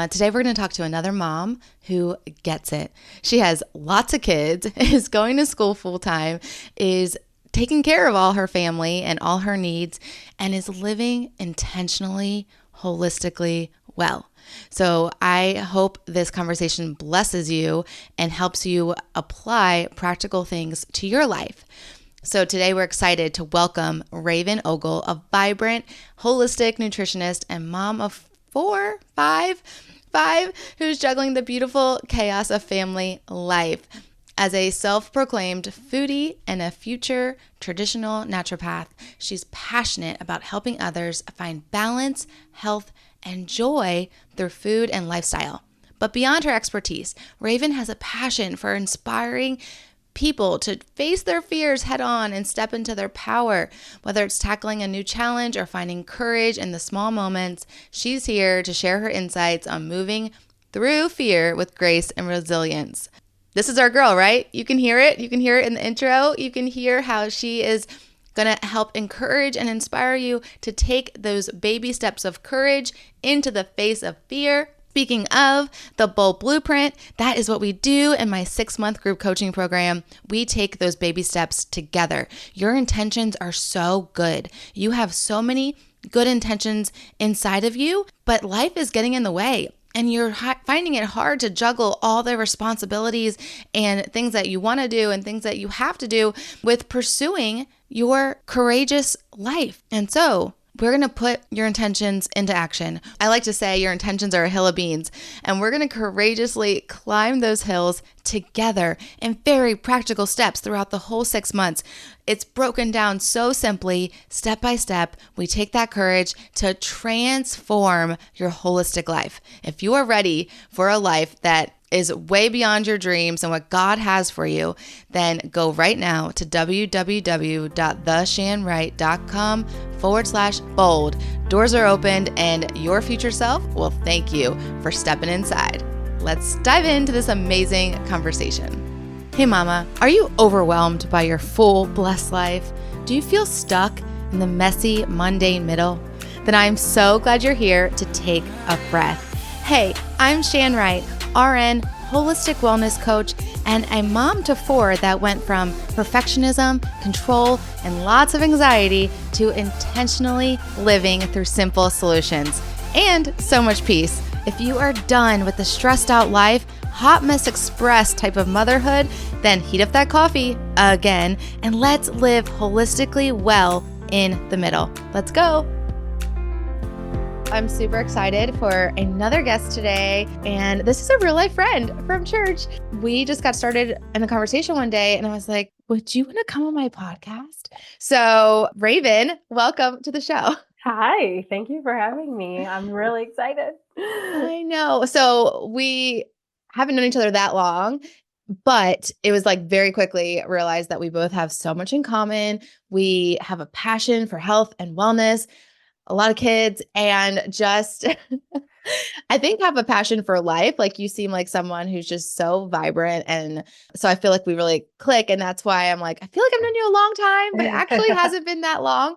Today we're going to talk to another mom who gets it. She has lots of kids, is going to school full time, is taking care of all her family and all her needs, and is living intentionally, holistically well. So I hope this conversation blesses you and helps you apply practical things to your life. So today we're excited to welcome Raven Ogle, a vibrant, holistic nutritionist and mom of five, who's juggling the beautiful chaos of family life. As a self-proclaimed foodie and a future traditional naturopath, she's passionate about helping others find balance, health, and joy through food and lifestyle. But beyond her expertise, Raven has a passion for inspiring people to face their fears head on and step into their power. Whether it's tackling a new challenge or finding courage in the small moments, she's here to share her insights on moving through fear with grace and resilience. This is our girl, right? You can hear it. You can hear it in the intro. You can hear how she is going to help encourage and inspire you to take those baby steps of courage into the face of fear. Speaking of the Bold Blueprint, that is what we do in my 6-month group coaching program. We take those baby steps together. Your intentions are so good. You have so many good intentions inside of you, but life is getting in the way. And you're finding it hard to juggle all the responsibilities and things that you want to do and things that you have to do with pursuing your courageous life. And so we're going to put your intentions into action. I like to say your intentions are a hill of beans, and we're going to courageously climb those hills together in very practical steps throughout the whole 6 months. It's broken down so simply, step by step. We take that courage to transform your holistic life. If you are ready for a life that is way beyond your dreams and what God has for you, then go right now to www.theshanwright.com/bold. Doors are opened and your future self will thank you for stepping inside. Let's dive into this amazing conversation. Hey mama, are you overwhelmed by your full blessed life? Do you feel stuck in the messy, mundane middle? Then I'm so glad you're here to take a breath. Hey, I'm Shan Wright, RN, holistic wellness coach, and a mom to 4 that went from perfectionism, control, and lots of anxiety to intentionally living through simple solutions and so much peace. If you are done with the stressed out life, hot mess express type of motherhood, then heat up that coffee again and let's live holistically well in the middle. Let's go. I'm super excited for another guest today, and this is a real life friend from church. We just got started in a conversation one day, and I was like, would you want to come on my podcast? So Raven, welcome to the show. Hi, thank you for having me. I'm really excited. I know. So we haven't known each other that long, but it was like very quickly realized that we both have so much in common. We have a passion for health and wellness, a lot of kids, and just I think have a passion for life. Like you seem like someone who's just so vibrant. And so I feel like we really click. And that's why I'm like, I feel like I've known you a long time, but it actually hasn't been that long.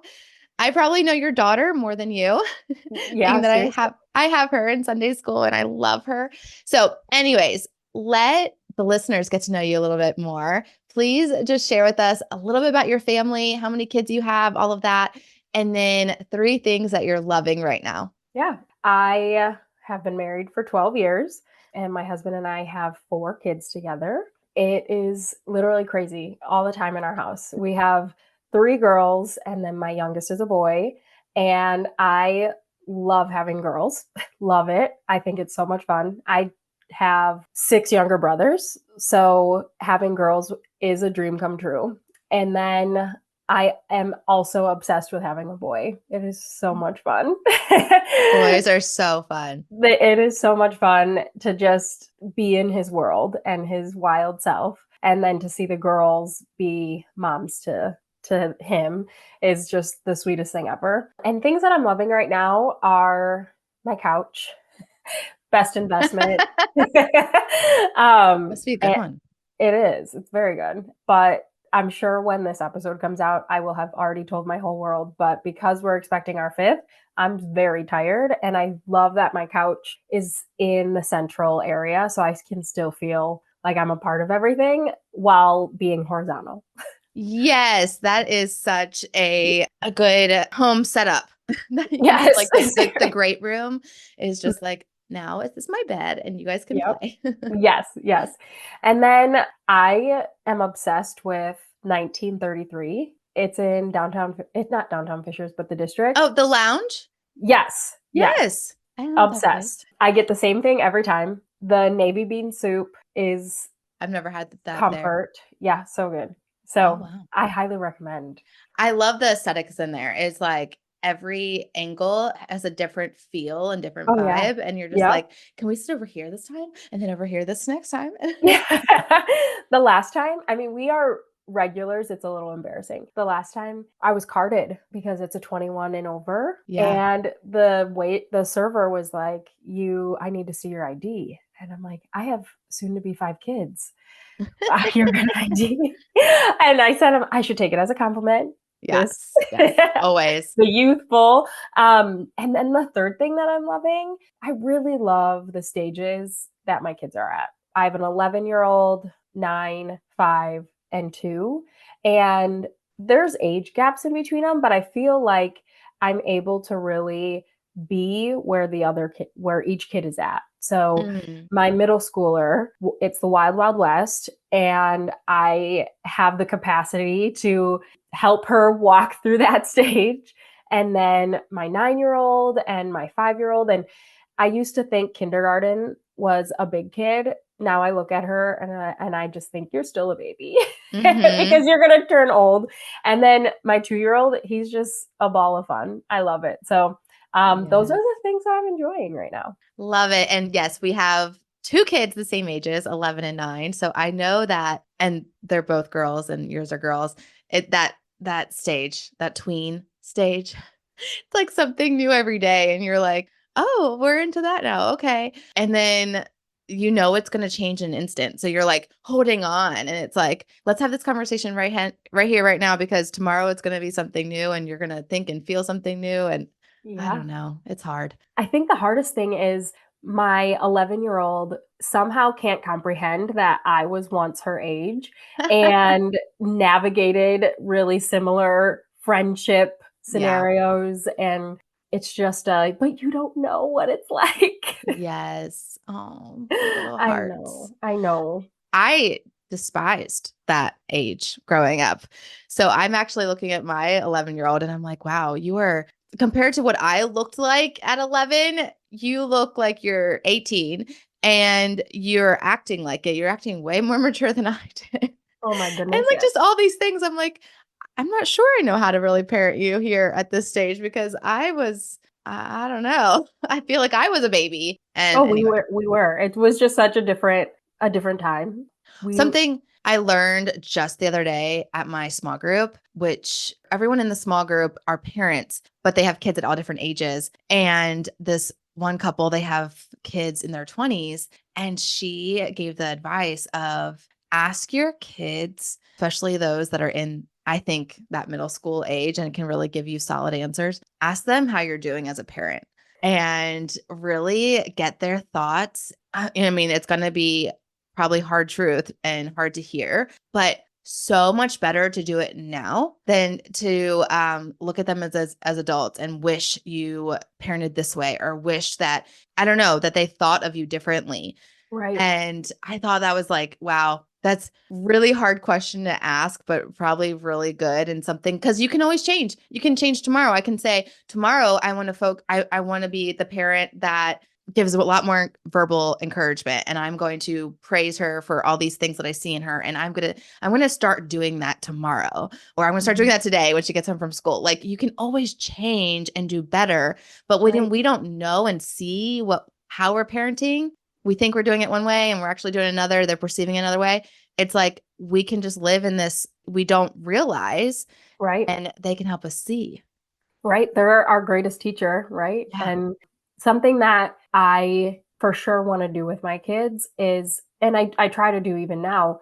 I probably know your daughter more than you, being Yeah, that seriously. I have her in Sunday school and I love her. So anyways, let the listeners get to know you a little bit more. Please just share with us a little bit about your family, how many kids you have, all of that. And then 3 things that you're loving right now. Yeah, I have been married for 12 years, and my husband and I have 4 kids together. It is literally crazy all the time in our house. We have 3 girls, and then my youngest is a boy, and I love having girls. Love it. I think it's so much fun. I have 6 younger brothers, so having girls is a dream come true. And then I am also obsessed with having a boy. It is so much fun. Boys are so fun. It is so much fun to just be in his world and his wild self. And then to see the girls be moms to him is just the sweetest thing ever. And things that I'm loving right now are my couch. Best investment. Must be a good And one. it is. It's very good. But I'm sure when this episode comes out, I will have already told my whole world. But because we're expecting our fifth, I'm very tired. And I love that my couch is in the central area. So I can still feel like I'm a part of everything while being horizontal. Yes, that is such a good home setup. That you can Yes. like the great room is just like, now is this my bed and you guys can Yep. play. Yes, yes. And then I am obsessed with 1933. It's in downtown, it's not downtown Fishers, but the district. Oh, the lounge? Yes, yes. Yes. I know that place. Obsessed. I get the same thing every time. The navy bean soup is I've never had that there. comfort. Yeah, so good. Oh, So wow. I highly recommend. I love the aesthetics in there. It's like every angle has a different feel and different Oh, yeah. vibe. And you're just Yep. like, can we sit over here this time? And then over here this next time? The last time, I mean, we are regulars. It's a little embarrassing. The last time I was carded because it's a 21 and over. Yeah. And the server was like, I need to see your ID. And I'm like, I have soon to be 5 kids. Your good ID. And I said, I should take it as a compliment. This, Yes. Yes. Always. the youthful. And then the third thing that I'm loving, I really love the stages that my kids are at. I have an 11-year-old, 9, 5, and 2. And there's age gaps in between them, but I feel like I'm able to really be where where each kid is at. So Mm. my middle schooler, it's the wild, wild west. And I have the capacity to help her walk through that stage. And then my 9-year-old and my 5-year-old. And I used to think kindergarten was a big kid. Now I look at her and I just think you're still a baby Hmm. because you're going to turn old. And then my 2-year-old, he's just a ball of fun. I love it. So those are Yes. the things I'm enjoying right now. Love it. And yes, we have two kids the same ages, 11 and 9. So I know that, and they're both girls and yours are girls. That stage, that tween stage, it's like something new every day. And you're like, oh, we're into that now. Okay. And then it's going to change in an instant. So you're like holding on. And it's like, let's have this conversation right here, right now, because tomorrow it's going to be something new and you're going to think and feel something new. And I Yeah. don't know. It's hard. I think the hardest thing is my 11-year-old somehow can't comprehend that I was once her age and navigated really similar friendship Yeah. scenarios. And it's just, but you don't know what it's like. Yes. Oh, poor little I hearts. know. I know. I despised that age growing up. So I'm actually looking at my 11-year-old and I'm like, wow, you are compared to what I looked like at 11, you look like you're 18 and you're acting like it. You're acting way more mature than I did. Oh my And goodness. like Yes. just all these things, I'm like, I'm not sure I know how to really parent you here at this stage because I don't know. I feel like I was a baby. And Oh, anyway, we were. It was just such a different time. We something I learned just the other day at my small group, which everyone in the small group are parents, but they have kids at all different ages. And this one couple, they have kids in their 20s. And she gave the advice of ask your kids, especially those that are in, I think, that middle school age and can really give you solid answers. Ask them how you're doing as a parent and really get their thoughts. I mean, it's going to be probably hard truth and hard to hear, but so much better to do it now than to look at them as adults and wish you parented this way or wish that, I don't know, that they thought of you differently. right. And I thought that was like, wow, that's really hard question to ask, but probably really good and something because you can always change. You can change tomorrow. I can say tomorrow I want to I want to be the parent that gives a lot more verbal encouragement and I'm going to praise her for all these things that I see in her and I'm going to start doing that tomorrow or I'm going to start doing Mhm. that today when she gets home from school. Like you can always change and do better, but when Right. we don't know and see how we're parenting, we think we're doing it one way and we're actually doing another, they're perceiving another way. It's like we can just live in this we don't realize Right. and they can help us see. Right. They're our greatest teacher, right? Yeah. And something that I for sure want to do with my kids is, and I try to do even now,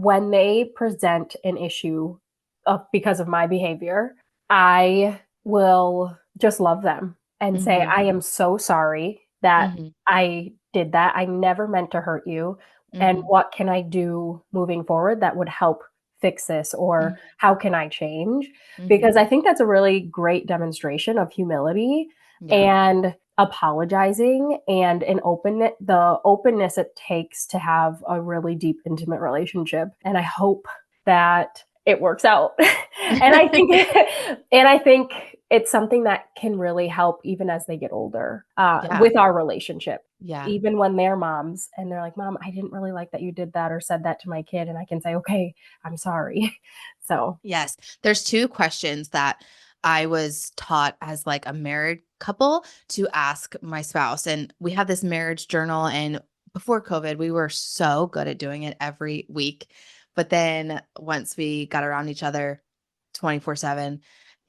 when they present an issue because of my behavior, I will just love them and say, Mm-hmm. I am so sorry that Mm-hmm. I did that. I never meant to hurt you. And Mm-hmm. what can I do moving forward that would help fix this? Or how can I change? Mm-hmm. Because I think that's a really great demonstration of humility Yeah. and apologizing and the openness it takes to have a really deep, intimate relationship. And I hope that it works out. and I think and I think it's something that can really help even as they get older Yeah. with our relationship. Yeah. Even when they're moms and they're like, Mom, I didn't really like that you did that or said that to my kid. And I can say, okay, I'm sorry. So, Yes. There's two questions that I was taught as like a married couple to ask my spouse. And we have this marriage journal. And before COVID, we were so good at doing it every week. But then once we got around each other 24/7,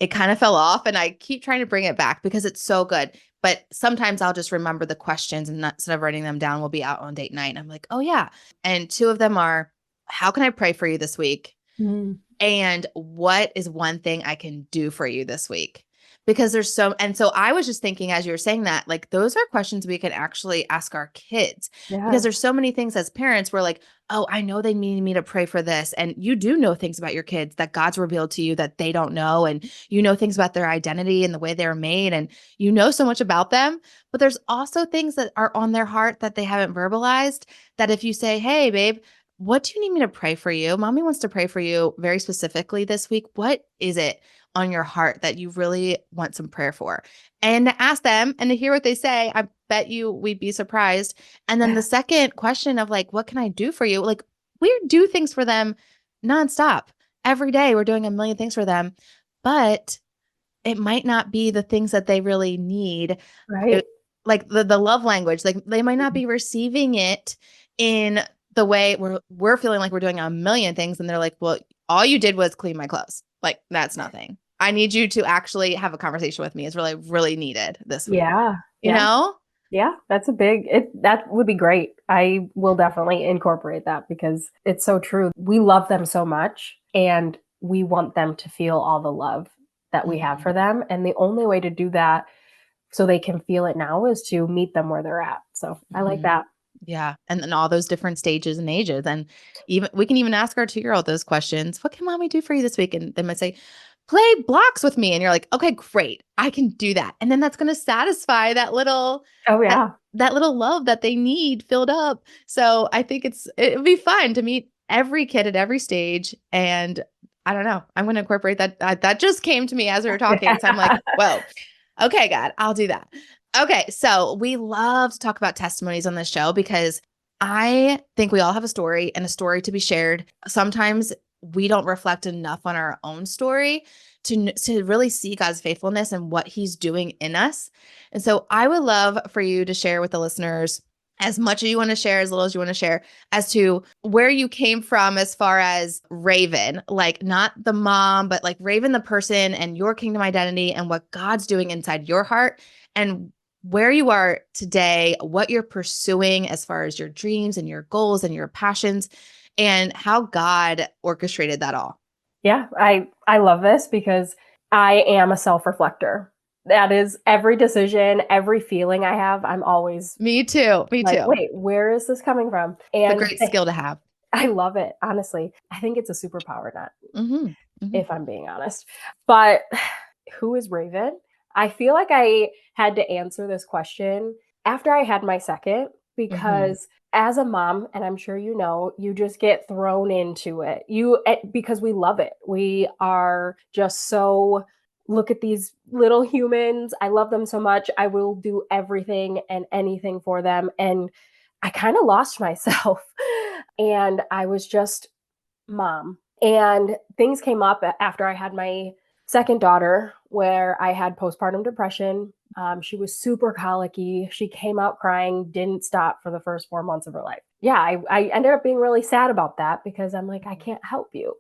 it kind of fell off. And I keep trying to bring it back because it's so good. But sometimes I'll just remember the questions and instead of writing them down, we'll be out on date night. And I'm like, oh, yeah. And two of them are, how can I pray for you this week? mm, And what is one thing I can do for you this week? Because and so I was just thinking as you were saying that, like, those are questions we can actually ask our kids because yeah, there's so many things as parents we're like, oh, I know they need me to pray for this. And you do know things about your kids that God's revealed to you that they don't know. And you know things about their identity and the way they're made. And you know so much about them. But there's also things that are on their heart that they haven't verbalized that if you say, hey, babe, what do you need me to pray for you? Mommy wants to pray for you very specifically this week. What is it on your heart that you really want some prayer for? And to ask them and to hear what they say, I bet you we'd be surprised. And then the second question of like, what can I do for you? Like, we do things for them nonstop. Every day we're doing a million things for them, but it might not be the things that they really need. right. It- like the love language, like they might not be receiving it in the way we're feeling like we're doing a million things. And they're like, well, all you did was clean my clothes. Like, that's nothing. I need you to actually have a conversation with me is really, really needed this week. Yeah. You Yeah. know? Yeah, that would be great. I will definitely incorporate that because it's so true. We love them so much and we want them to feel all the love that we have Mhm. for them. And the only way to do that so they can feel it now is to meet them where they're at. So I like Mhm. that. Yeah. And then all those different stages and ages. And even we can even ask our 2-year-old those questions. What can mommy do for you this week? And they might say, play blocks with me. And you're like, okay, great. I can do that. And then that's going to satisfy Oh that yeah. that little love that they need filled up. So I think it'd be fun to meet every kid at every stage. And I don't know. I'm going to incorporate that. That just came to me as we were talking. So I'm like, whoa, okay, God, I'll do that. Okay, so we love to talk about testimonies on this show because I think we all have a story and a story to be shared. Sometimes we don't reflect enough on our own story to really see God's faithfulness and what he's doing in us. And so I would love for you to share with the listeners as much as you want to share, as little as you want to share, as to where you came from as far as Raven, like not the mom, but like Raven, the person and your kingdom identity and what God's doing inside your heart and where you are today, what you're pursuing as far as your dreams and your goals and your passions, and how God orchestrated that all. Yeah, I love this because I am a self-reflector. That is every decision, every feeling I have, I'm always Me too. Me like, too. wait, where is this coming from? It's a And great skill to have. I love it, honestly. I think it's a superpower, not Hmm. Hmm. if I'm being honest. But who is Raven? I feel like I had to answer this question after I had my second Hmm. because as a mom, and I'm sure you know, you just get thrown into it. Because we love it. We are just so look at these little humans. I love them so much. I will do everything and anything for them. And I kind of lost myself. And I was just mom. And things came up after I had my second daughter where I had postpartum depression. She was super colicky. She came out crying, didn't stop for the first 4 months of her life. Yeah, I ended up being really sad about that because I'm like, I can't help you.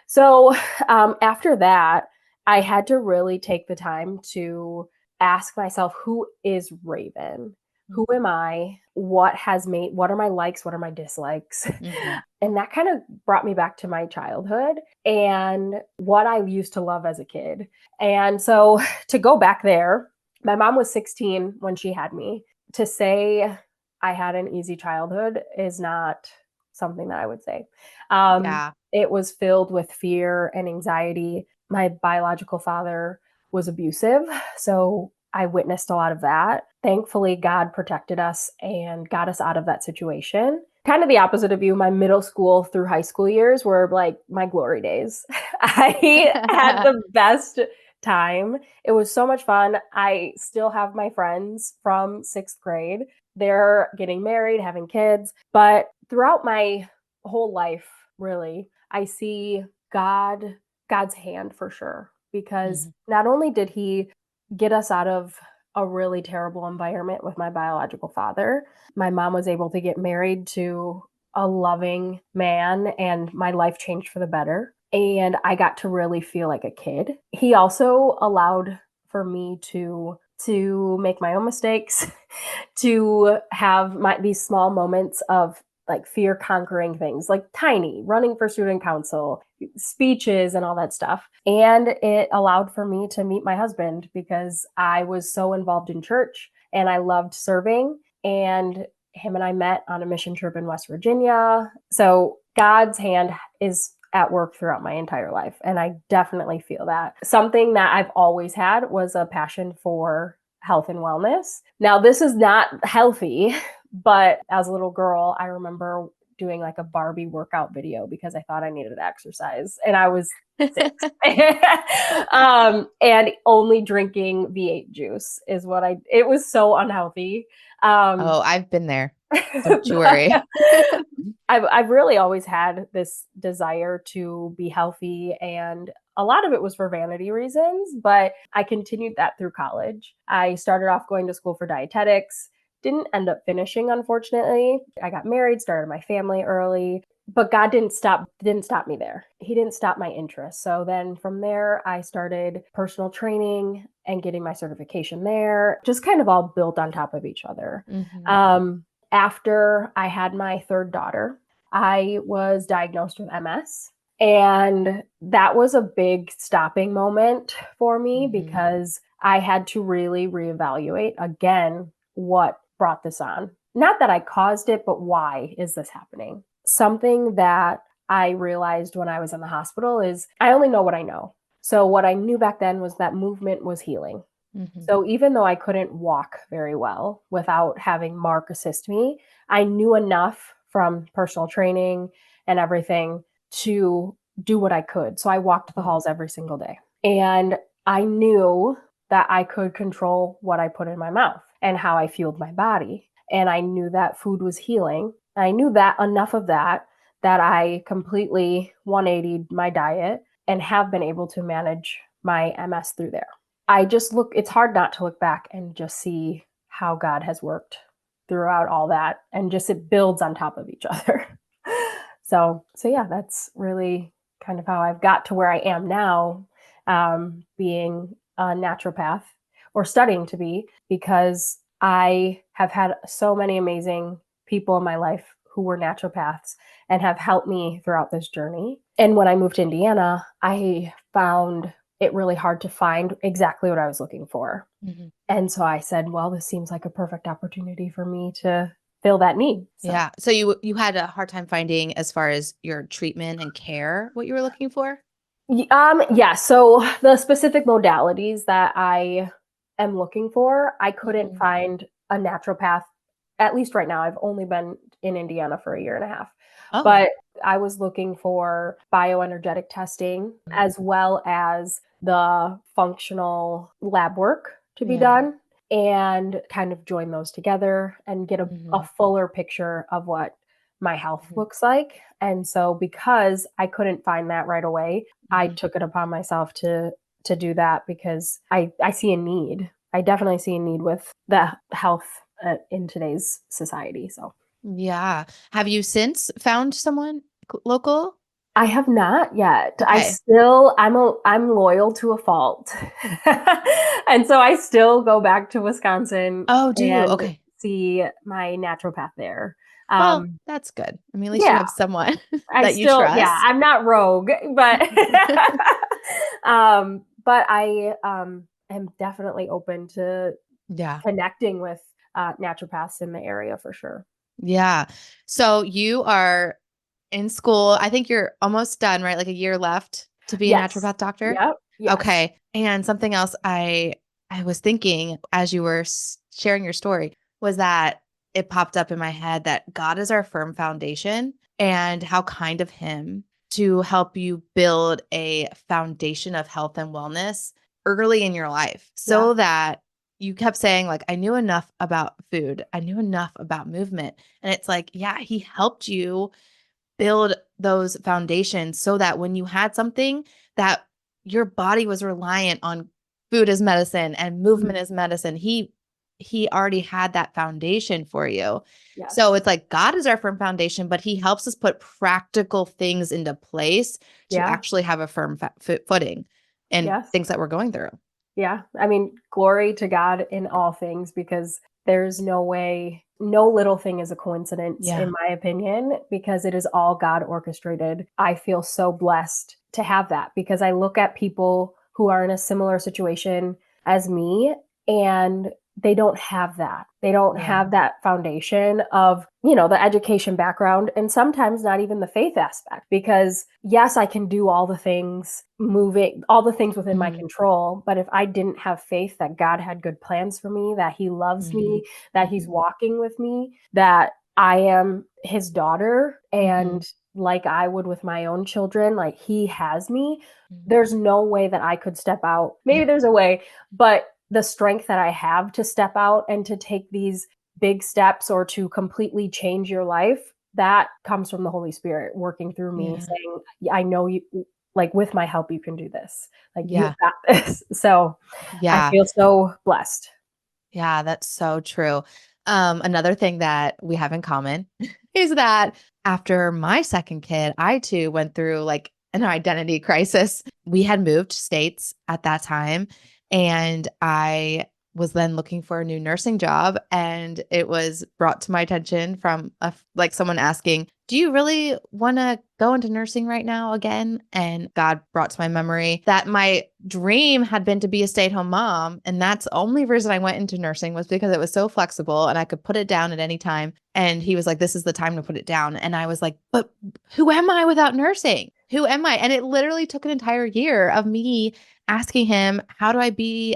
So after that, I had to really take the time to ask myself, who is Raven? Who am I? what are my likes, what are my dislikes. Mm-hmm. And that kind of brought me back to my childhood and what I used to love as a kid. And so to go back there, my mom was 16 when she had me. To say I had an easy childhood is not something that I would say. Yeah. It was filled with fear and anxiety. My biological father was abusive, so I witnessed a lot of that. Thankfully, God protected us and got us out of that situation. Kind of the opposite of you, my middle school through high school years were like my glory days. I had the best time. It was so much fun. I still have my friends from sixth grade. They're getting married, having kids. But throughout my whole life, really, I see God's hand for sure. Because Mm-hmm. not only did he get us out of a really terrible environment with my biological father, my mom was able to get married to a loving man, and my life changed for the better. And I got to really feel like a kid. He also allowed for me to make my own mistakes, to have these small moments of like fear conquering things, like tiny running for student council, speeches, and all that stuff. And it allowed for me to meet my husband because I was so involved in church and I loved serving. And him and I met on a mission trip in West Virginia. So God's hand is at work throughout my entire life. And I definitely feel that. Something that I've always had was a passion for health and wellness. Now, this is not healthy, but as a little girl, I remember doing like a Barbie workout video because I thought I needed exercise. And I was 6. And only drinking V8 juice is it was so unhealthy. Oh, I've been there. Don't you worry. I've really always had this desire to be healthy, and a lot of it was for vanity reasons, but I continued that through college. I started off going to school for dietetics, didn't end up finishing, unfortunately. I got married, started my family early, but God didn't stop me there. He didn't stop my interest. So then from there, I started personal training and getting my certification there, just kind of all built on top of each other. Mm-hmm. After I had my third daughter, I was diagnosed with MS. And that was a big stopping moment for me Mm-hmm. because I had to really reevaluate again what brought this on. Not that I caused it, but why is this happening? Something that I realized when I was in the hospital is I only know what I know. So, what I knew back then was that movement was healing. Mm-hmm. So even though I couldn't walk very well without having Mark assist me, I knew enough from personal training and everything to do what I could. So I walked the halls every single day. And I knew that I could control what I put in my mouth and how I fueled my body. And I knew that food was healing. I knew that enough of that I completely 180'd my diet and have been able to manage my MS through there. It's hard not to look back and just see how God has worked throughout all that, and just it builds on top of each other. So yeah, that's really kind of how I've got to where I am now, being a naturopath or studying to be, because I have had so many amazing people in my life who were naturopaths and have helped me throughout this journey. And when I moved to Indiana, I found it really hard to find exactly what I was looking for. Mm-hmm. And so I said, well, this seems like a perfect opportunity for me to fill that need. So. Yeah. So you had a hard time finding, as far as your treatment and care, what you were looking for? Yeah. So the specific modalities that I am looking for, I couldn't Mm-hmm. find a naturopath. At least right now, I've only been in Indiana for a year and a half. Oh. But I was looking for bioenergetic testing as well as the functional lab work to be Yeah. done, and kind of join those together and get a Mm-hmm. fuller picture of what my health Mm-hmm. looks like. And so because I couldn't find that right away, I Mm-hmm. took it upon myself to do that because I see a need. I definitely see a need with the health in today's society. So Yeah. Have you since found someone local? I have not yet. Okay. I'm loyal to a fault. And so I still go back to Wisconsin Oh, do you? and Okay. see my naturopath there. Well, Um, that's good. I mean, at least you yeah, have someone I that you still, yeah, trust. I'm not rogue, but but I am definitely open to Yeah. connecting with naturopaths in the area for sure. Yeah. So you are in school. I think you're almost done, right? Like a year left to be a Yes. naturopath doctor. Yep. Yes. Okay. And something else I was thinking as you were sharing your story was that it popped up in my head that God is our firm foundation and how kind of him to help you build a foundation of health and wellness early in your life Yeah. so that you kept saying like I knew enough about food. I knew enough about movement. And it's like, yeah, he helped you build those foundations so that when you had something that your body was reliant on food as medicine and movement Mhm. as medicine, he already had that foundation for you. So Yes. it's like God is our firm foundation, but he helps us put practical things into place to Yeah. actually have a firm footing and Yes. things that we're going through. Yeah. I mean, glory to God in all things because there's no way, no little thing is a coincidence, Yeah. in my opinion, because it is all God orchestrated. I feel so blessed to have that because I look at people who are in a similar situation as me and they don't have that. They don't Yeah. have that foundation of, the education background and sometimes not even the faith aspect. Because yes, I can do all the things moving, all the things within my Hmm. control. But if I didn't have faith that God had good plans for me, that He loves Hmm. me, that He's walking with me, that I am His daughter, Hmm. and like I would with my own children, like He has me, Hmm. there's no way that I could step out. Yeah. Maybe there's a way, but the strength that I have to step out and to take these big steps or to completely change your life, that comes from the Holy Spirit working through me Yeah. saying, I know you, like with my help, you can do this. Like you Yeah. got this. So I Yeah. feel so blessed. Yeah, that's so true. Another thing that we have in common is that after my second kid, I too went through like an identity crisis. We had moved states at that time, and I was then looking for a new nursing job. And it was brought to my attention from like someone asking, do you really want to go into nursing right now again? And God brought to my memory that my dream had been to be a stay-at-home mom. And that's the only reason I went into nursing was because it was so flexible and I could put it down at any time. And he was like, this is the time to put it down. And I was like, but who am I without nursing? Who am I? And it literally took an entire year of me asking him, how do I be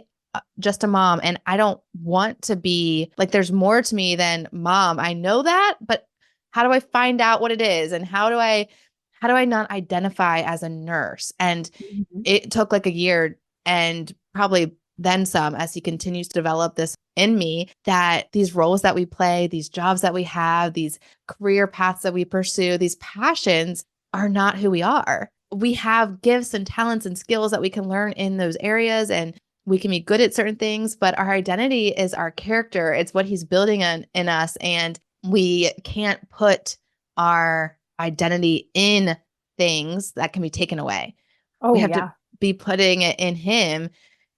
just a mom? And I don't want to be like, there's more to me than mom. I know that, but how do I find out what it is? And how do I not identify as a nurse? And Mhm. it took like a year and probably then some as he continues to develop this in me that these roles that we play, these jobs that we have, these career paths that we pursue, these passions are not who we are. We have gifts and talents and skills that we can learn in those areas and we can be good at certain things, but our identity is our character. It's what he's building in us. And we can't put our identity in things that can be taken away. We Oh, have to yeah. be putting it in him.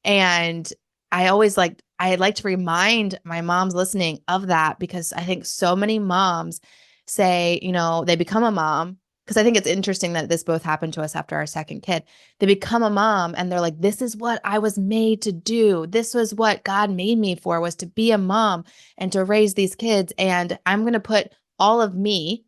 And I like to remind my moms listening of that because I think so many moms say, they become a mom. Because I think it's interesting that this both happened to us after our second kid. They become a mom and they're like, this is what I was made to do. This was what God made me for, was to be a mom and to raise these kids. And I'm going to put all of me,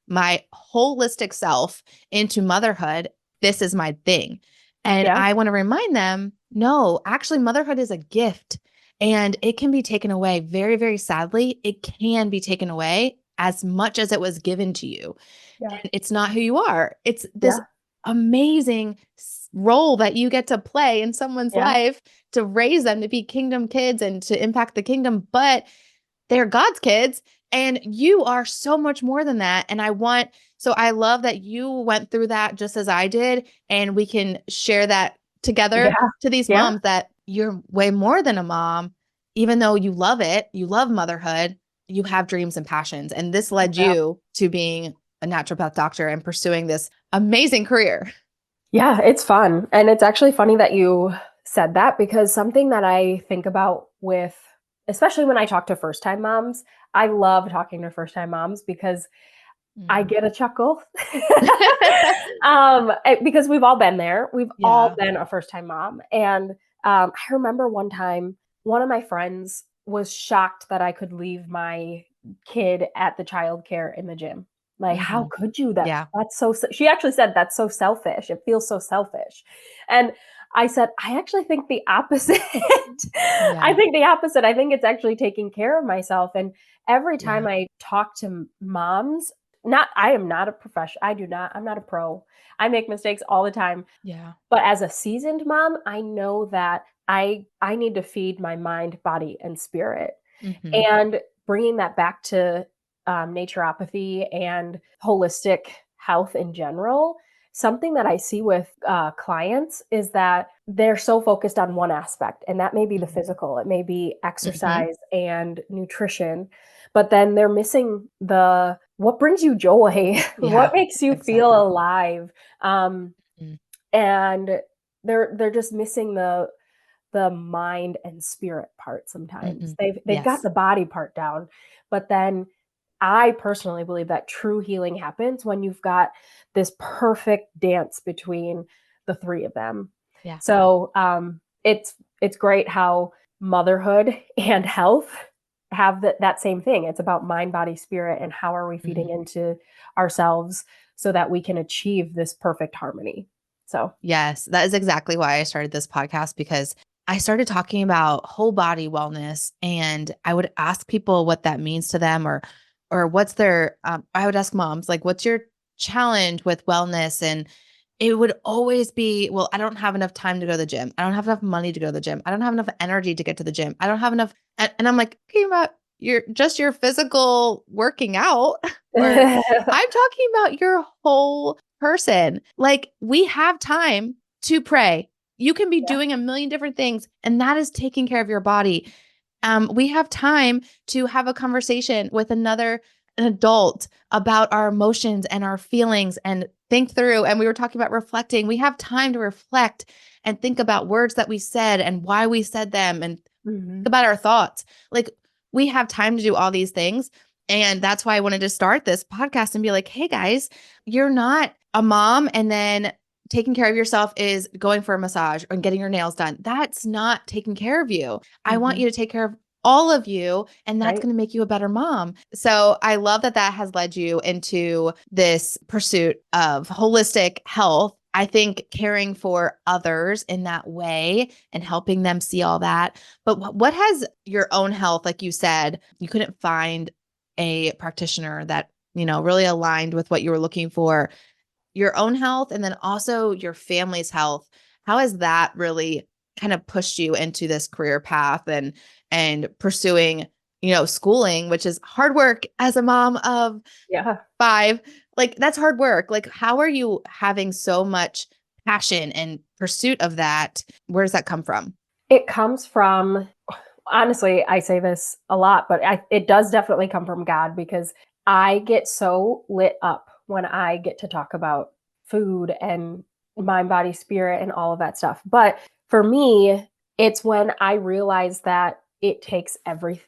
my holistic self, into motherhood. This is my thing. And Yeah. I want to remind them, no, actually, motherhood is a gift and it can be taken away. Very, very sadly, it can be taken away as much as it was given to you. Yeah. And it's not who you are. It's this Yeah. amazing role that you get to play in someone's Yeah. life to raise them to be kingdom kids and to impact the kingdom. But they're God's kids and you are so much more than that. And so I love that you went through that just as I did. And we can share that together Yeah. to these Yeah. moms that you're way more than a mom, even though you love it, you love motherhood, you have dreams and passions. And this led Yeah. you to being a naturopath doctor and pursuing this amazing career. Yeah, it's fun. And it's actually funny that you said that because something that I think about with especially when I talk to first time moms, I love talking to first time moms because I Mhm. get a chuckle. Because we've all been there. We've all Yeah. been a first time mom. And I remember one time, one of my friends was shocked that I could leave my kid at the childcare in the gym. Like, how Mhm. could you? Yeah. That's so. She actually said that's so selfish. It feels so selfish. And I said, I actually think the opposite. I Yeah. think the opposite. I think it's actually taking care of myself. And every time Yeah. I talk to moms, not I am not a professional. I'm not a pro. I make mistakes all the time. Yeah. But as a seasoned mom, I know that I need to feed my mind, body, and spirit. Mhm. And bringing that back to naturopathy and holistic health in general, something that I see with clients is that they're so focused on one aspect, and that may be the Mhm. physical, it may be Mhm. exercise and nutrition, but then they're missing the what brings you joy, what Yeah. makes you feel Exactly. alive, um, Mm. and they're just missing the mind and spirit part sometimes. Mhm. They've got Yes. the body part down, but then I personally believe that true healing happens when you've got this perfect dance between the three of them. Yeah. So it's great how motherhood and health have that same thing. It's about mind, body, spirit, and how are we feeding Mhm. into ourselves so that we can achieve this perfect harmony. So Yes, that is exactly why I started this podcast because I started talking about whole body wellness and I would ask people what that means to them or what's their I would ask moms like what's your challenge with wellness and it would always be, well, I don't have enough time to go to the gym. I don't have enough money to go to the gym. I don't have enough energy to get to the gym. I don't have enough and I'm like, okay, about your physical working out or I'm talking about your whole person. Like we have time to pray. You can be yeah. doing a million different things, and that is taking care of your body. We have time to have a conversation with an adult about our emotions and our feelings and think through. And we were talking about reflecting. We have time to reflect and think about words that we said and why we said them and Mhm. about our thoughts. Like we have time to do all these things. And that's why I wanted to start this podcast and be like, hey guys, you're not a mom and then taking care of yourself is going for a massage and getting your nails done. That's not taking care of you. I want Mhm. you to take care of all of you, and that's Right. going to make you a better mom. So I love that that has led you into this pursuit of holistic health. I think caring for others in that way and helping them see all that. But what has your own health, like you said, you couldn't find a practitioner that, really aligned with what you were looking for, your own health and then also your family's health. How has that really kind of pushed you into this career path and pursuing, schooling, which is hard work as a mom of Yeah. 5. Like that's hard work. Like how are you having so much passion and pursuit of that? Where does that come from? It comes from, honestly, I say this a lot, but it does definitely come from God because I get so lit up when I get to talk about food and mind, body, spirit, and all of that stuff. But for me, it's when I realize that it takes everything.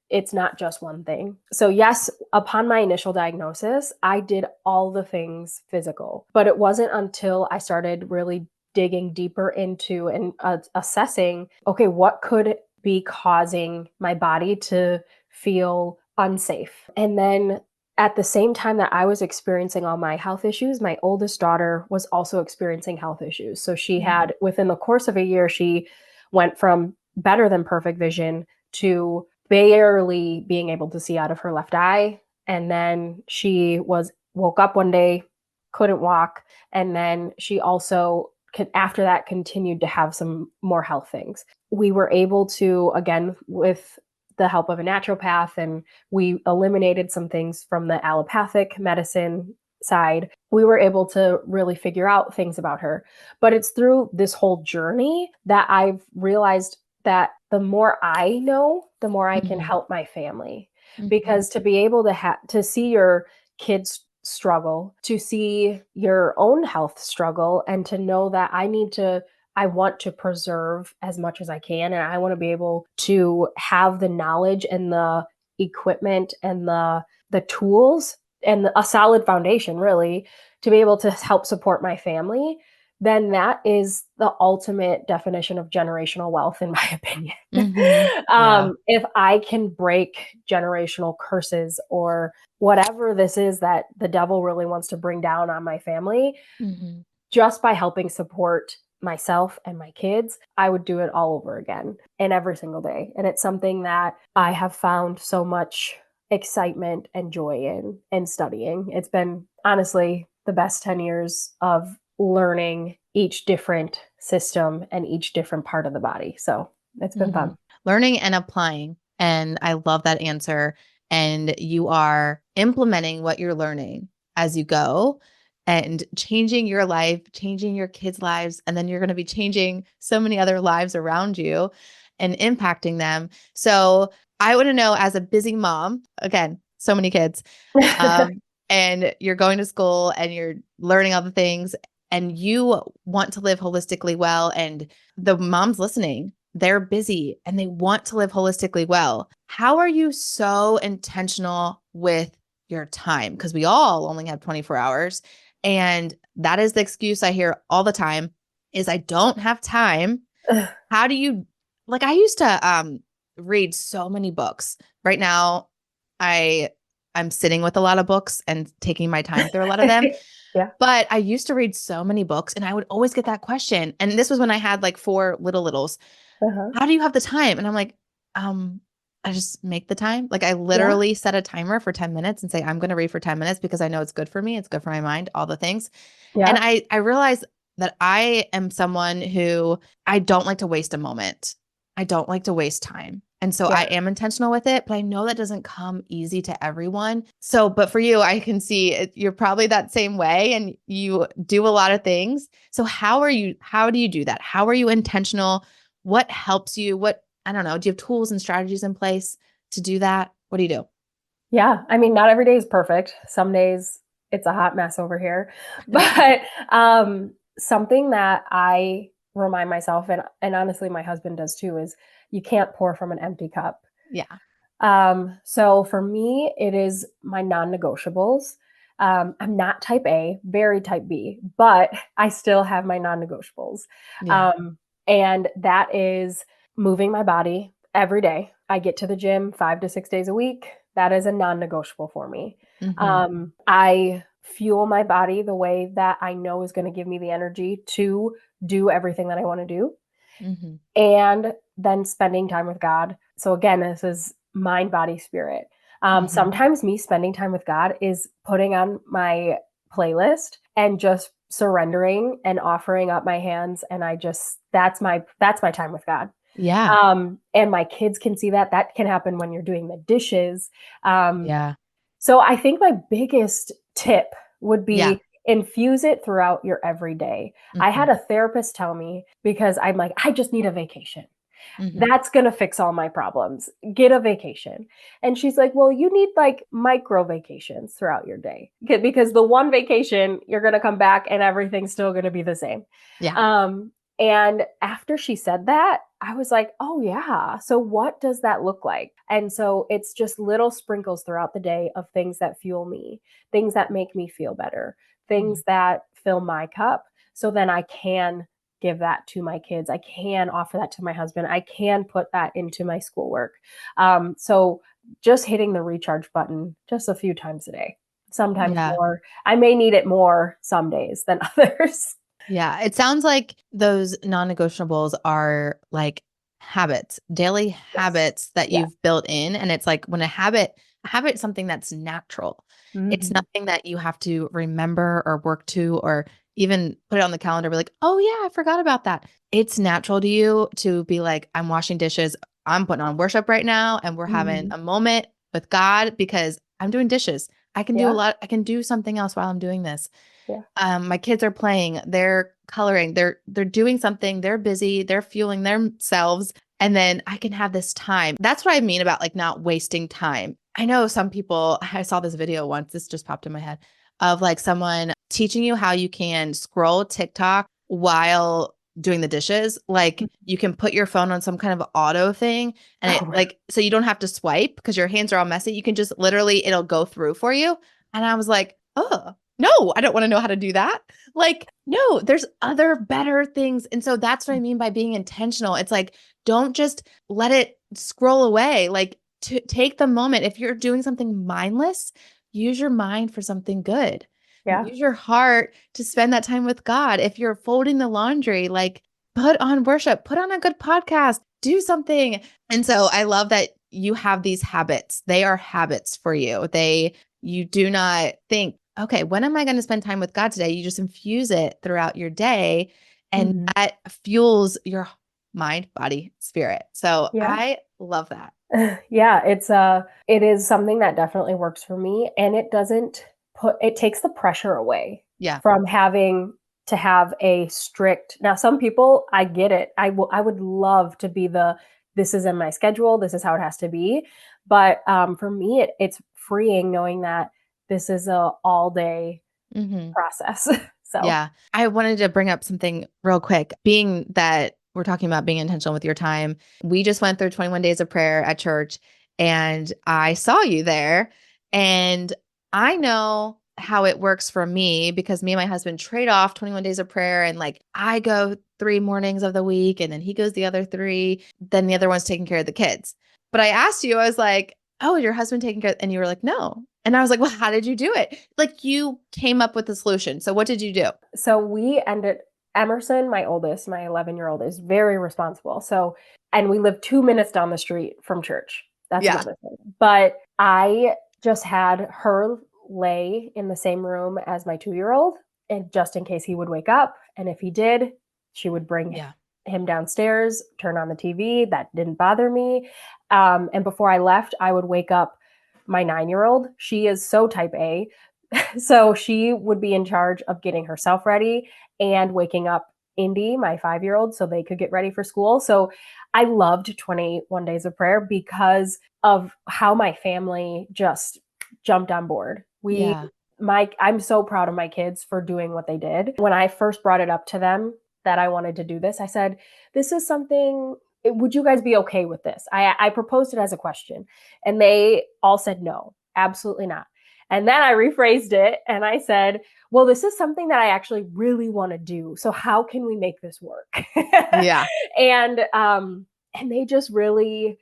It's not just one thing. So yes, upon my initial diagnosis, I did all the things physical, but it wasn't until I started really digging deeper into and assessing, okay, what could be causing my body to feel unsafe? And then at the same time that I was experiencing all my health issues, my oldest daughter was also experiencing health issues. So she Mm. had, within the course of a year, she went from better than perfect vision to barely being able to see out of her left eye. And then she woke up one day, couldn't walk. And then she also after that continued to have some more health things. We were able to, again, with the help of a naturopath, and we eliminated some things from the allopathic medicine side. We were able to really figure out things about her. But it's through this whole journey that I've realized that the more I know, the more I can Mhm. help my family. Mhm. Because to be able to see your kids struggle, to see your own health struggle, and to know that I want to preserve as much as I can. And I want to be able to have the knowledge and the equipment and the tools and a solid foundation, really, to be able to help support my family. Then that is the ultimate definition of generational wealth, in my opinion. Mm-hmm. Yeah. If I can break generational curses or whatever this is that the devil really wants to bring down on my family, Mm-hmm. just by helping support myself and my kids, I would do it all over again and every single day. And it's something that I have found so much excitement and joy in and studying. It's been honestly the best 10 years of learning each different system and each different part of the body. So it's been Mm-hmm. fun. Learning and applying. And I love that answer. And you are implementing what you're learning as you go and changing your life, changing your kids' lives. And then you're going to be changing so many other lives around you and impacting them. So I want to know, as a busy mom, again, so many kids, and you're going to school and you're learning all the things and you want to live holistically well. And the moms listening, they're busy and they want to live holistically well. How are you so intentional with your time? Because we all only have 24 hours. And that is the excuse I hear all the time is I don't have time. How do you, like, I used to read so many books. Right now, I'm sitting with a lot of books and taking my time through a lot of them. Yeah. But I used to read so many books and I would always get that question. And this was when I had like 4 littles. Uh-huh. How do you have the time? And I'm like, um, I just make the time. Like I Yeah. literally set a timer for 10 minutes and say, I'm going to read for 10 minutes because I know it's good for me. It's good for my mind, all the things. And Yeah. I realized that I am someone who I don't like to waste a moment. I don't like to waste time. And so I Yeah. am intentional with it, but I know that doesn't come easy to everyone. So, but for you, I can see you're probably that same way and you do a lot of things. So how do you do that? How are you intentional? What helps you? I don't know, do you have tools and strategies in place to do that? What do you do? Yeah, I mean, not every day is perfect. Some days it's a hot mess over here. But something that I remind myself, and honestly, my husband does too, is you can't pour from an empty cup. Yeah. So for me, it is my non-negotiables. I'm not type A, very type B, but I still have my non-negotiables. Yeah. Um, and that is moving my body every day. I get to the gym 5 to 6 days a week. That is a non-negotiable for me. Mm-hmm. I fuel my body the way that I know is going to give me the energy to do everything that I want to do. Mm-hmm. And then spending time with God. So again, this is mind, body, spirit. Mm-hmm. Sometimes me spending time with God is putting on my playlist and just surrendering and offering up my hands. And that's my time with God. Yeah. And my kids can see that. That can happen when you're doing the dishes. Um, Yeah. so I think my biggest tip would Yeah. be infuse it throughout your everyday. I Mm-hmm. had a therapist tell me because I'm like, I just need a vacation. Mm-hmm. That's going to fix all my problems. Get a vacation. And she's like, well, you need like micro vacations throughout your day because the one vacation, you're going to come back and everything's still going to be the same. Yeah. Um, and after she said that, I was like, oh, yeah. So what does that look like? And so it's just little sprinkles throughout the day of things that fuel me, things that make me feel better, Mm-hmm. things that fill my cup. So then I can give that to my kids. I can offer that to my husband. I can put that into my schoolwork. So just hitting the recharge button just a few times a day, sometimes Yeah. more. I may need it more some days than others. Yeah. It sounds like those non-negotiables are like habits, daily Yes. habits that Yeah. you've built in. And it's like when a habit is something that's natural. It's Mm-hmm. nothing that you have to remember or work to or even put it on the calendar. Be like, oh yeah, I forgot about that. It's natural to you to be like, I'm washing dishes. I'm putting on worship right now and we're having Mm-hmm. a moment with God because I'm doing dishes. I can do a Yeah. lot. I can do something else while I'm doing this. Yeah. My kids are playing, they're coloring, they're doing something, they're busy, they're fueling themselves, and then I can have this time. That's what I mean about like not wasting time. I know some people, I saw this video once, this just popped in my head, of like someone teaching you how you can scroll TikTok while doing the dishes, like you can put your phone on some kind of auto thing and it Oh, like, so you don't have to swipe because your hands are all messy. You can just literally, it'll go through for you. And I was like, oh, no, I don't want to know how to do that. Like, no, there's other better things. And so that's what I mean by being intentional. It's like, don't just let it scroll away. Like, to take the moment. If you're doing something mindless, use your mind for something good. yeah. Use your heart to spend that time with God. If you're folding the laundry, like put on worship, put on a good podcast, do something. And so I love that you have these habits. They are habits for you. You do not think, okay, when am I going to spend time with God today? You just infuse it throughout your day, and Mhm. that fuels your mind, body, spirit. So Yeah. I love that. Yeah, it is something that definitely works for me, and it takes the pressure away Yeah. from having to have a strict. Now some people, I get it. I would love to be this is in my schedule, this is how it has to be. But for me it's freeing knowing that this is a all day Mm-hmm. process. So, Yeah. I wanted to bring up something real quick. Being that we're talking about being intentional with your time, we just went through 21 days of prayer at church and I saw you there. And I know how it works for me because me and my husband trade off 21 days of prayer. And like I go 3 mornings of the week and then he goes the other 3. Then the other one's taking care of the kids. But I asked you, I was like, oh, your husband taking care? And you were like, no. And I was like, well, how did you do it? Like you came up with the solution. So what did you do? so we ended Emerson, my oldest, my 11-year-old, is very responsible. So, and we live 2 minutes down the street from church. That's Yeah. another thing. But I just had her lay in the same room as my 2-year-old, and just in case he would wake up. And if he did, she would bring Yeah. him downstairs, turn on the TV. That didn't bother me. And before I left, I would wake up my 9-year-old. She is so type A. So she would be in charge of getting herself ready and waking up Indy, my 5-year-old, so they could get ready for school. So I loved 21 Days of Prayer because of how my family just jumped on board. Yeah. I'm so proud of my kids for doing what they did. When I first brought it up to them that I wanted to do this, I said, this is something, would you guys be okay with this? I proposed it as a question and they all said no, absolutely not. And then I rephrased it and I said, well, this is something that I actually really want to do. So how can we make this work? Yeah. and and they just really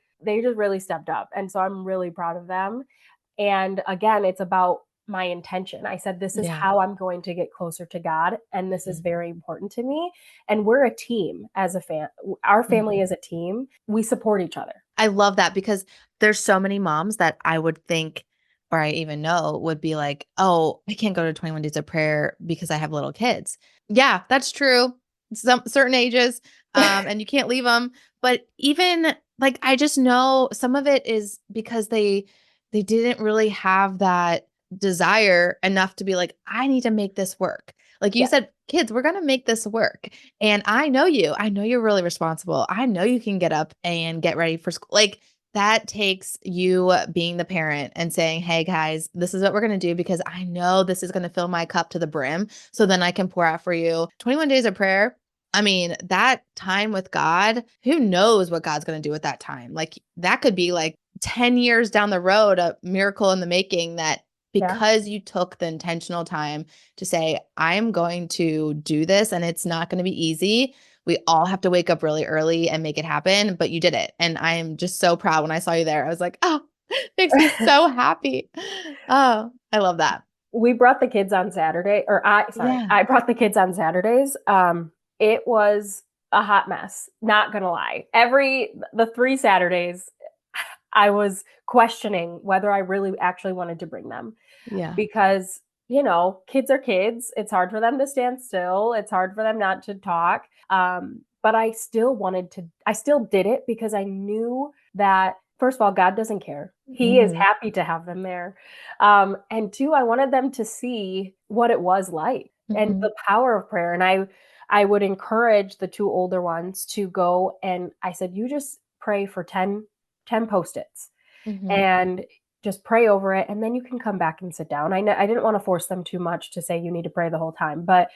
stepped up. And so I'm really proud of them. And again, it's about my intention. I said, this is Yeah. how I'm going to get closer to God. And this is Mhm. very important to me. And we're a team as a our family Mhm. is a team. We support each other. I love that because there's so many moms that I would think, or I even know would be like, oh, I can't go to 21 days of prayer because I have little kids. Yeah, that's true. Some certain ages, and you can't leave them. But even like, I just know some of it is because they didn't really have that desire enough to be like, I need to make this work. Like you Yeah. said, kids, we're going to make this work. And I know you. I know you're really responsible. I know you can get up and get ready for school. Like that takes you being the parent and saying, hey guys, this is what we're going to do because I know this is going to fill my cup to the brim. So then I can pour out for you. 21 days of prayer. I mean, that time with God, who knows what God's going to do with that time? Like that could be like 10 years down the road, a miracle in the making that Yeah. because you took the intentional time to say, I'm going to do this and it's not going to be easy. We all have to wake up really early and make it happen, but you did it. And I am just so proud when I saw you there. I was like, oh, makes me so happy. Oh, I love that. We brought the kids on Saturday, or Yeah. I brought the kids on Saturdays. It was a hot mess, not gonna lie. The 3 Saturdays, I was questioning whether I really actually wanted to bring them Yeah. because, kids are kids. It's hard for them to stand still. It's hard for them not to talk. But I still did it because I knew that, first of all, God doesn't care. He is Hmm. happy to have them there. And two, I wanted them to see what it was like and Hmm. the power of prayer. And I would encourage the two older ones to go and I said, you just pray for 10 post-its Hmm. and just pray over it. And then you can come back and sit down. I didn't want to force them too much to say you need to pray the whole time, but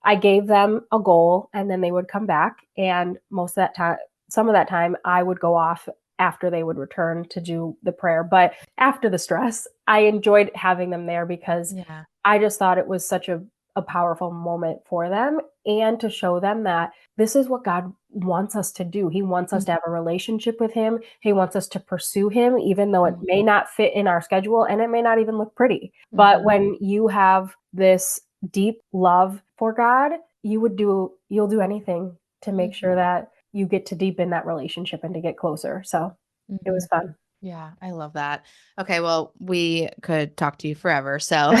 I gave them a goal and then they would come back. And most of that time, some of that time, I would go off after they would return to do the prayer. But after the stress, I enjoyed having them there because Yeah. I just thought it was such a powerful moment for them and to show them that this is what God wants us to do. He wants us to have a relationship with him. He wants us to pursue him, even though it may not fit in our schedule and it may not even look pretty. But when you have this deep love for God, you'll do anything to make sure that you get to deepen that relationship and to get closer. So it was fun. Yeah, I love that. Okay, well, we could talk to you forever, so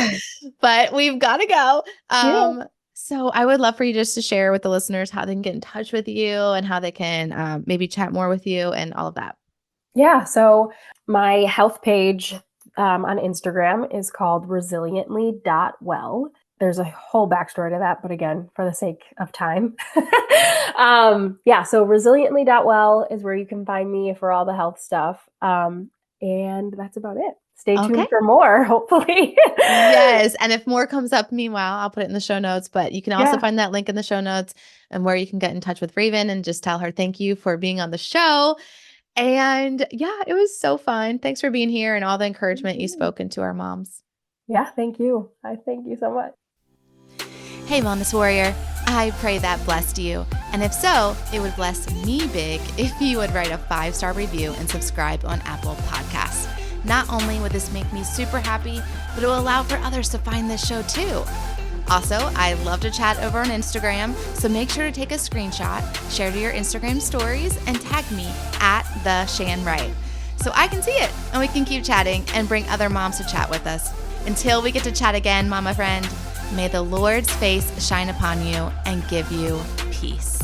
but we've got to go. Yeah. So I would love for you just to share with the listeners how they can get in touch with you and how they can maybe chat more with you and all of that. Yeah. So my health page on Instagram is called resiliently.well. There's a whole backstory to that, but again, for the sake of time. So resiliently.well is where you can find me for all the health stuff. And that's about it. Stay tuned Okay. for more, hopefully. Yes. And if more comes up, meanwhile, I'll put it in the show notes, but you can also Yeah. find that link in the show notes and where you can get in touch with Raven and just tell her thank you for being on the show. And yeah, it was so fun. Thanks for being here and all the encouragement you spoke into our moms. Yeah. Thank you. I thank you so much. Hey, Wellness Warrior. I pray that blessed you. And if so, it would bless me big if you would write a 5-star review and subscribe on Apple Podcasts. Not only would this make me super happy, but it will allow for others to find this show too. Also, I love to chat over on Instagram, so make sure to take a screenshot, share to your Instagram stories, and tag me at the Shan Wright so I can see it and we can keep chatting and bring other moms to chat with us. Until we get to chat again, mama friend, may the Lord's face shine upon you and give you peace.